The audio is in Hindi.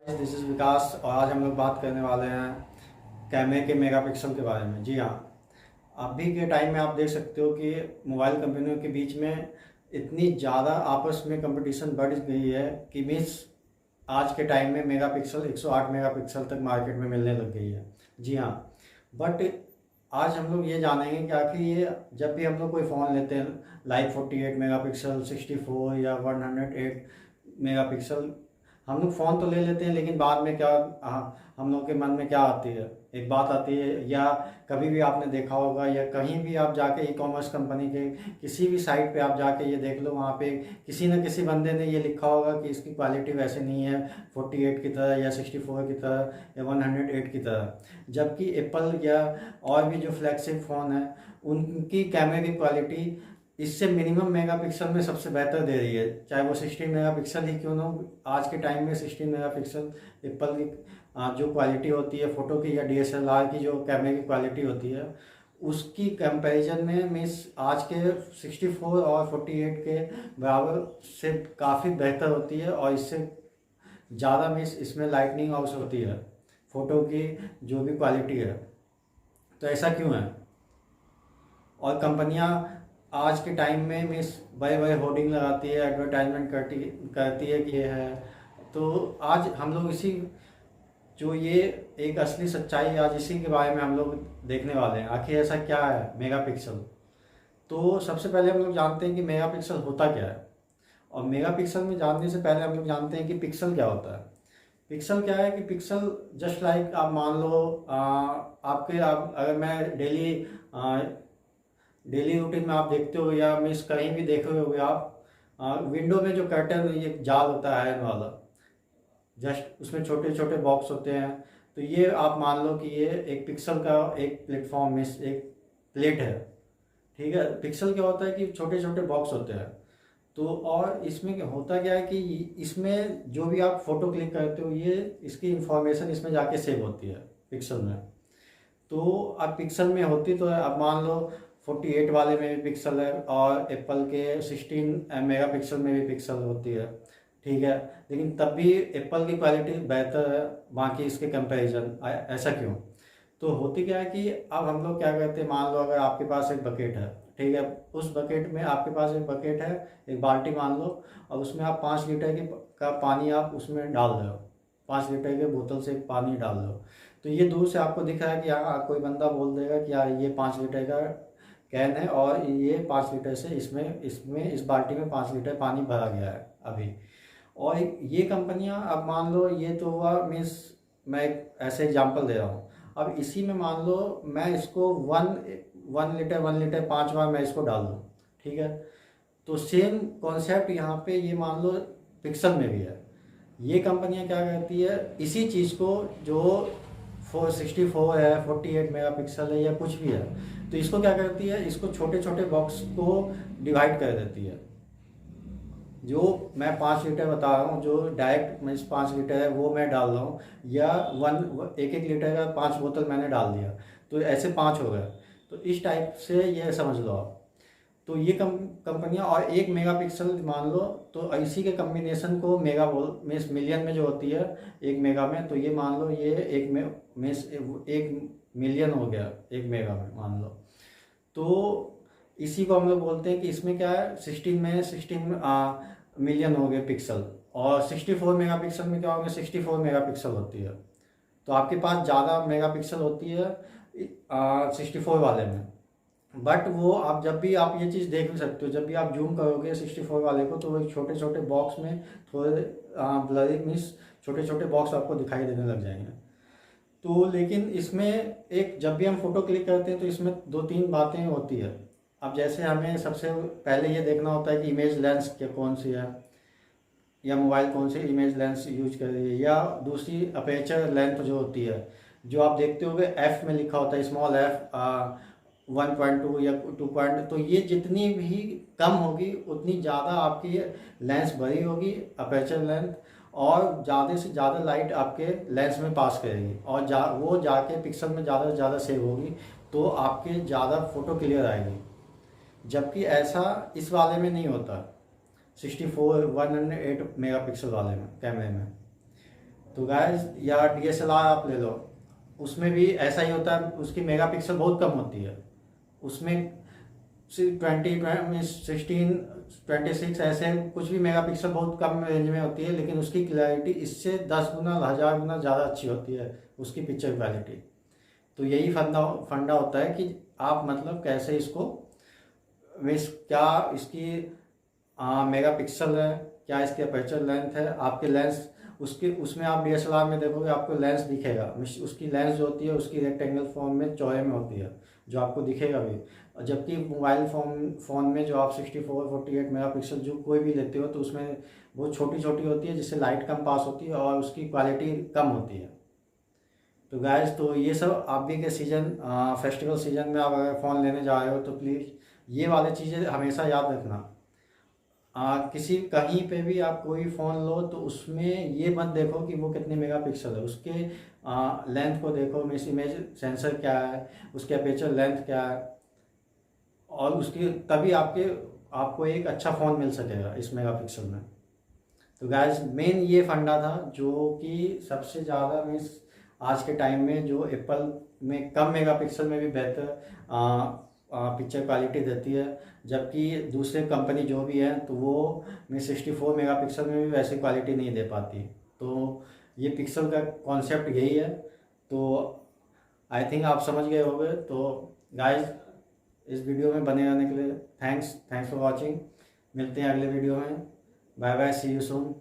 दिस इज़ विकास और आज हम लोग बात करने वाले हैं कैमरे के मेगापिक्सल के बारे में। जी हाँ, अभी के टाइम में आप देख सकते हो कि मोबाइल कंपनियों के बीच में इतनी ज़्यादा आपस में कंपटीशन बढ़ गई है कि मीन्स आज के टाइम में मेगापिक्सल 108 मेगापिक्सल तक मार्केट में मिलने लग गई है। जी हाँ, बट आज हम लोग ये जानेंगे कि आखिर ये जब भी हम लोग कोई फ़ोन लेते हैं लाइक 48 मेगापिक्सल 64 या 108 मेगापिक्सल, हम लोग फ़ोन तो ले लेते हैं लेकिन बाद में क्या हम लोग के मन में क्या आती है, एक बात आती है। या कभी भी आपने देखा होगा या कहीं भी आप जाके ई कॉमर्स कंपनी के किसी भी साइट पे आप जाके ये देख लो, वहाँ पे किसी न किसी बंदे ने ये लिखा होगा कि इसकी क्वालिटी वैसे नहीं है 48 की तरह या 64 की तरह या 108 की तरह। जबकि एप्पल या और भी जो फ्लैगशिप फ़ोन है उनकी कैमरे की क्वालिटी इससे मिनिमम मेगापिक्सल में सबसे बेहतर दे रही है, चाहे वो 16 मेगापिक्सल ही क्यों ना हो। आज के टाइम में 16 मेगापिक्सल एप्पल की जो क्वालिटी होती है फ़ोटो की या डीएसएलआर की जो कैमरे की क्वालिटी होती है उसकी कंपैरिजन में मीन्स आज के 64 और 48 के बराबर से काफ़ी बेहतर होती है। और इससे ज़्यादा मीन्स इसमें लाइटनिंग आउट होती है फ़ोटो की जो भी क्वालिटी है। तो ऐसा क्यों है? और कंपनियां आज के टाइम में मीन्स बड़े बड़े होर्डिंग लगाती है, एडवर्टाइजमेंट करती करती है कि ये है। तो आज हम लोग इसी जो ये एक असली सच्चाई है, आज इसी के बारे में हम लोग देखने वाले हैं। आखिर ऐसा क्या है मेगापिक्सल? तो सबसे पहले हम लोग जानते हैं कि मेगापिक्सल होता क्या है। और मेगापिक्सल में जानने से पहले हम लोग जानते हैं कि पिक्सल क्या होता है। पिक्सल क्या है कि पिक्सल जस्ट लाइक आप मान लो आप अगर मैं डेली रूटीन में आप देखते हो या मिस कहीं भी देखे होगे आप, विंडो में जो कर्टन ये जाल होता है आयरन वाला, जस्ट उसमें छोटे छोटे बॉक्स होते हैं। तो ये आप मान लो कि ये एक पिक्सल का एक प्लेटफॉर्म में एक प्लेट है। ठीक है, पिक्सल क्या होता है कि छोटे छोटे बॉक्स होते हैं। तो और इसमें होता क्या है कि इसमें जो भी आप फोटो क्लिक करते हो ये इसकी इंफॉर्मेशन इसमें जाके सेव होती है पिक्सल में। तो अब पिक्सल में होती तो है, अब मान लो 48 वाले में भी पिक्सल है और एप्पल के 16 मेगापिक्सल में भी पिक्सल होती है। ठीक है, लेकिन तब भी एप्पल की क्वालिटी बेहतर है बाकी इसके कंपैरिजन। ऐसा क्यों? तो होती क्या है कि अब हम लोग क्या करते हैं, मान लो अगर आपके पास एक बकेट है, ठीक है, उस बकेट में आपके पास एक बकेट है, एक बाल्टी मान लो, और उसमें आप 5 लीटर का पानी आप उसमें डाल रहे हो, 5 लीटर के बोतल से पानी डाल रहे हो। तो ये दूर से आपको दिख रहा है कि हाँ, कोई बंदा बोल देगा कि यार ये 5 लीटर का कैन है और ये 5 लीटर से इसमें इसमें इस बाल्टी में 5 लीटर पानी भरा गया है अभी। और ये कंपनियां, अब मान लो ये तो हुआ मीन्स मैं एक ऐसे एग्जांपल दे रहा हूँ। अब इसी में मान लो मैं इसको वन लीटर 5 बार मैं इसको डाल दूँ। ठीक है, तो सेम कॉन्सेप्ट यहाँ पे ये मान लो पिक्सल में भी है। ये कंपनियां क्या करती है, इसी चीज़ को जो 464 है 48 मेगापिक्सल है या कुछ भी है, तो इसको क्या करती है, इसको छोटे छोटे बॉक्स को डिवाइड कर देती है। जो मैं 5 लीटर बता रहा हूँ, जो डायरेक्ट मैं 5 लीटर है वो मैं डाल रहा हूँ, या एक एक लीटर का 5 बोतल मैंने डाल दिया, तो ऐसे 5 हो गए। तो इस टाइप से ये समझ लो आप। तो ये कंपनियां, और 1 मेगापिक्सल मान लो, तो इसी के कम्बिनेशन को मेगा बोल मीन्स मिलियन में जो होती है 1 मेगा में, तो ये मान लो ये मीन्स 1 मिलियन हो गया 1 मेगा में मान लो। तो इसी को हम लोग बोलते हैं कि इसमें क्या है, 16 मिलियन हो गए पिक्सल, और 64 मेगापिक्सल में क्या होंगे, 64 मेगापिक्सल होती है। तो आपके पास ज़्यादा मेगापिक्सल होती है 64 वाले में। बट वो आप जब भी आप ये चीज़ देख भी सकते हो, जब भी आप जूम करोगे 64 वाले को, तो वो छोटे छोटे बॉक्स में थोड़े ब्लरी मीन्स छोटे छोटे बॉक्स आपको दिखाई देने लग जाएंगे। तो लेकिन इसमें एक जब भी हम फोटो क्लिक करते हैं तो इसमें 2-3 बातें होती है। अब जैसे हमें सबसे पहले ये देखना होता है कि इमेज लेंस क्या कौन सी है, या मोबाइल कौन सी इमेज लेंस यूज कर रही है, या दूसरी अपेचर लेंथ जो होती है, जो आप देखते होगे एफ में लिखा होता है, स्मॉल एफ 1.2 या 2 तो ये जितनी भी कम होगी उतनी ज़्यादा आपकी लेंस बड़ी होगी अपेचर लेंथ, और ज़्यादा से ज़्यादा लाइट आपके लेंस में पास करेगी, और वो जाके पिक्सल में ज़्यादा से ज़्यादा सेव होगी, तो आपके ज़्यादा फ़ोटो क्लियर आएगी। जबकि ऐसा इस वाले में नहीं होता, 108 मेगापिक्सल वाले में कैमरे में। तो गाइस या DSLR आप ले लो, उसमें भी ऐसा ही होता है, उसकी मेगापिक्सल बहुत कम होती है। उसमें 16 ऐसे कुछ भी मेगापिक्सल बहुत कम रेंज में होती है, लेकिन उसकी क्लैरिटी इससे 10 गुना 1000 गुना ज़्यादा अच्छी होती है उसकी पिक्चर क्वालिटी। तो यही फंडा होता है कि आप मतलब कैसे इसको क्या इसकी मेगापिक्सल है, क्या इसकी अपर्चर लेंथ है, आपके लेंस उसके उसमें आप DSLR में देखोगे आपको लेंस दिखेगा, उसकी लेंस जो होती है उसकी रेक्टेंगल फॉर्म में चौड़े में होती है, जो आपको दिखेगा भी। और जबकि मोबाइल फ़ोन में जो आप 64-48 मेगापिक्सल जो कोई भी लेते हो तो उसमें बहुत छोटी छोटी होती है, जिससे लाइट कम पास होती है और उसकी क्वालिटी कम होती है। तो गाइस, तो ये सब आप भी के फेस्टिवल सीजन में आप अगर फ़ोन लेने जा रहे हो तो प्लीज़ ये वाली चीज़ें हमेशा याद रखना। किसी कहीं पे भी आप कोई फ़ोन लो तो उसमें ये मत देखो कि वो कितने मेगापिक्सल है, उसके लेंथ को देखो, इमेज सेंसर क्या है, उसके अपेचर लेंथ क्या है, और उसकी तभी आपको एक अच्छा फ़ोन मिल सकेगा इस मेगापिक्सल में। तो गाइस, मेन ये फंडा था जो कि सबसे ज़्यादा मीन्स आज के टाइम में जो एप्पल में कम मेगापिक्सल में भी बेहतर पिक्चर क्वालिटी देती है, जबकि दूसरे कंपनी जो भी है तो वो में 64 मेगापिक्सल में भी वैसी क्वालिटी नहीं दे पाती। तो ये पिक्सल का कॉन्सेप्ट यही है। तो आई थिंक आप समझ गए होंगे। तो गाइस, इस वीडियो में बने रहने के लिए थैंक्स फॉर वॉचिंग। मिलते हैं अगले वीडियो में। Bye bye, see you soon.